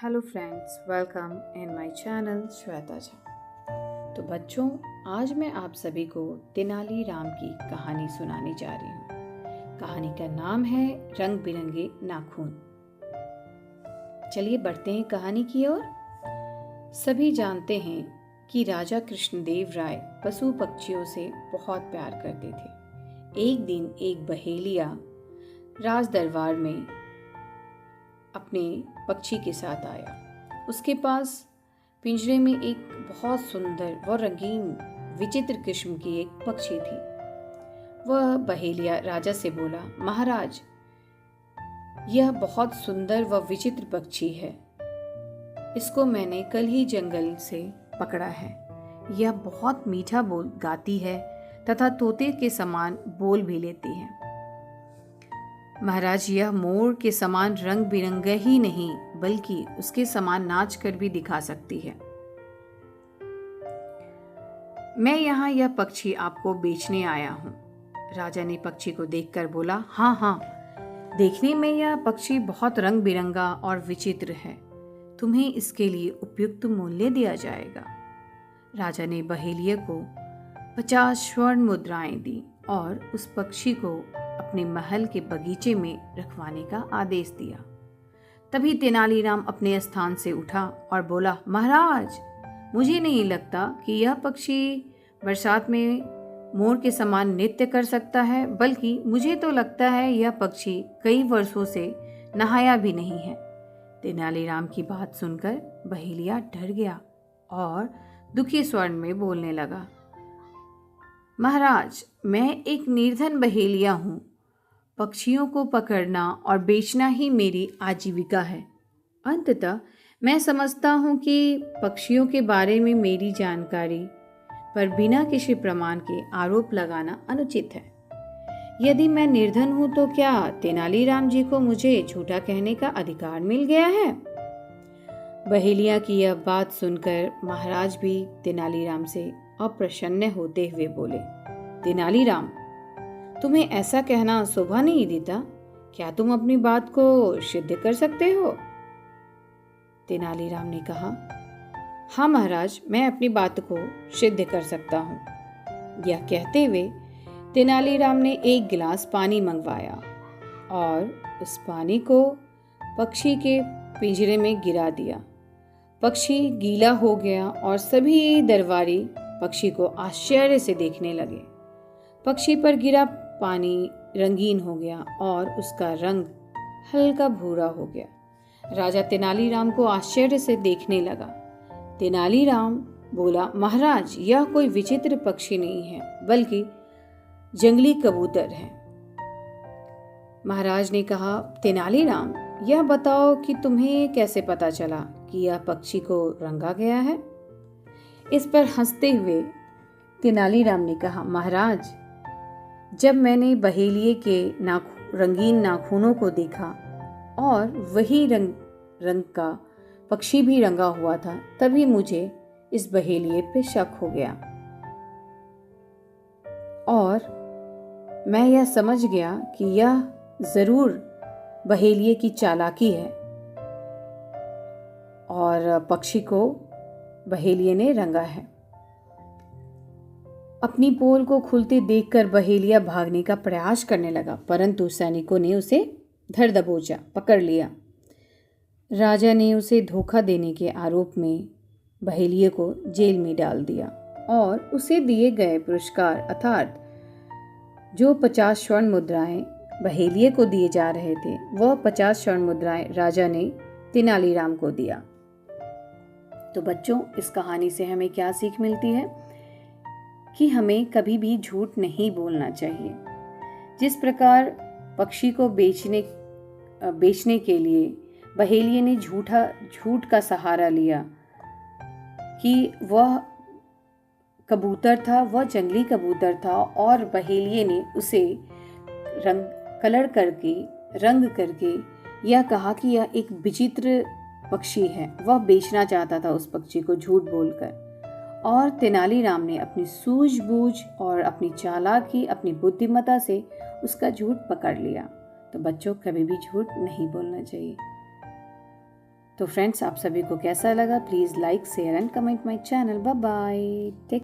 Hello friends, welcome in my channel Shweta Jha. तो बच्चों, आज मैं आप सभी को तेनालीराम की कहानी सुनाने जा रही हूँ। कहानी का नाम है रंग बिरंगे नाखून। चलिए बढ़ते हैं कहानी की ओर। सभी जानते हैं कि राजा कृष्णदेव राय पशु पक्षियों से बहुत प्यार करते थे। एक दिन एक बहेलिया राज दरबार में अपने पक्षी के साथ आया। उसके पास पिंजरे में एक बहुत सुंदर व रंगीन विचित्र किस्म की एक पक्षी थी। वह बहेलिया राजा से बोला, महाराज, यह बहुत सुंदर व विचित्र पक्षी है। इसको मैंने कल ही जंगल से पकड़ा है। यह बहुत मीठा बोल गाती है तथा तोते के समान बोल भी लेती है। महाराज, यह मोर के समान रंग बिरंगा ही नहीं बल्कि उसके समान नाच कर भी दिखा सकती है। मैं यहाँ यह पक्षी आपको बेचने आया हूँ। राजा ने पक्षी को देखकर बोला, हाँ हाँ, देखने में यह पक्षी बहुत रंग बिरंगा और विचित्र है। तुम्हें इसके लिए उपयुक्त मूल्य दिया जाएगा। राजा ने बहेलिया को 50 स्वर्ण मुद्राएं दी और उस पक्षी को अपने महल के बगीचे में रखवाने का आदेश दिया। तभी तेनालीराम अपने स्थान से उठा और बोला, महाराज, मुझे नहीं लगता कि यह पक्षी बरसात में मोर के समान नृत्य कर सकता है, बल्कि मुझे तो लगता है यह पक्षी कई वर्षों से नहाया भी नहीं है। तेनालीराम की बात सुनकर बहेलिया डर गया और दुखी स्वर में बोलने लगा, महाराज, मैं एक निर्धन बहेलिया हूँ। पक्षियों को पकड़ना और बेचना ही मेरी आजीविका है। अंततः मैं समझता हूँ कि पक्षियों के बारे में मेरी जानकारी पर बिना किसी प्रमाण के आरोप लगाना अनुचित है। यदि मैं निर्धन हूँ तो क्या तेनालीराम जी को मुझे झूठा कहने का अधिकार मिल गया है? बहेलिया की यह बात सुनकर महाराज भी तेनालीराम से अप्रसन्न होते हुए बोले, तेनालीराम, तुम्हें ऐसा कहना शोभा नहीं देता। क्या तुम अपनी बात को सिद्ध कर सकते हो? तेनालीराम ने कहा, हाँ महाराज, मैं अपनी बात को सिद्ध कर सकता हूँ। यह कहते हुए तेनालीराम ने एक गिलास पानी मंगवाया और उस पानी को पक्षी के पिंजरे में गिरा दिया। पक्षी गीला हो गया और सभी दरबारी पक्षी को आश्चर्य से देखने लगे। पक्षी पर गिरा पानी रंगीन हो गया और उसका रंग हल्का भूरा हो गया। राजा तेनालीराम को आश्चर्य से देखने लगा। तेनालीराम बोला, महाराज, यह कोई विचित्र पक्षी नहीं है बल्कि जंगली कबूतर है। महाराज ने कहा, तेनालीराम, यह बताओ कि तुम्हें कैसे पता चला कि यह पक्षी को रंगा गया है? इस पर हंसते हुए तेनालीराम ने कहा, महाराज, जब मैंने बहेलिये के रंगीन नाखूनों को देखा और वही रंग का पक्षी भी रंगा हुआ था, तभी मुझे इस बहेलिये पे शक हो गया और मैं यह समझ गया कि यह जरूर बहेलिये की चालाकी है और पक्षी को बहेलिये ने रंगा है। अपनी पोल को खुलते देखकर बहेलिया भागने का प्रयास करने लगा, परंतु सैनिकों ने उसे धर दबोचा, पकड़ लिया। राजा ने उसे धोखा देने के आरोप में बहेलिये को जेल में डाल दिया और उसे दिए गए पुरस्कार अर्थात जो 50 स्वर्ण मुद्राएं बहेलिये को दिए जा रहे थे, वह 50 स्वर्ण मुद्राएं राजा ने तेनालीराम को दिया। तो बच्चों, इस कहानी से हमें क्या सीख मिलती है कि हमें कभी भी झूठ नहीं बोलना चाहिए। जिस प्रकार पक्षी को बेचने के लिए बहेलिये ने झूठ का सहारा लिया कि वह कबूतर था, वह जंगली कबूतर था और बहेलिये ने उसे रंग करके यह कहा कि यह एक विचित्र पक्षी है। वह बेचना चाहता था उस पक्षी को झूठ बोलकर, और तेनालीराम ने अपनी सूझबूझ और अपनी चालाकी, अपनी बुद्धिमत्ता से उसका झूठ पकड़ लिया। तो बच्चों, कभी भी झूठ नहीं बोलना चाहिए। तो फ्रेंड्स, आप सभी को कैसा लगा? Please like, share and comment my channel. Bye bye, take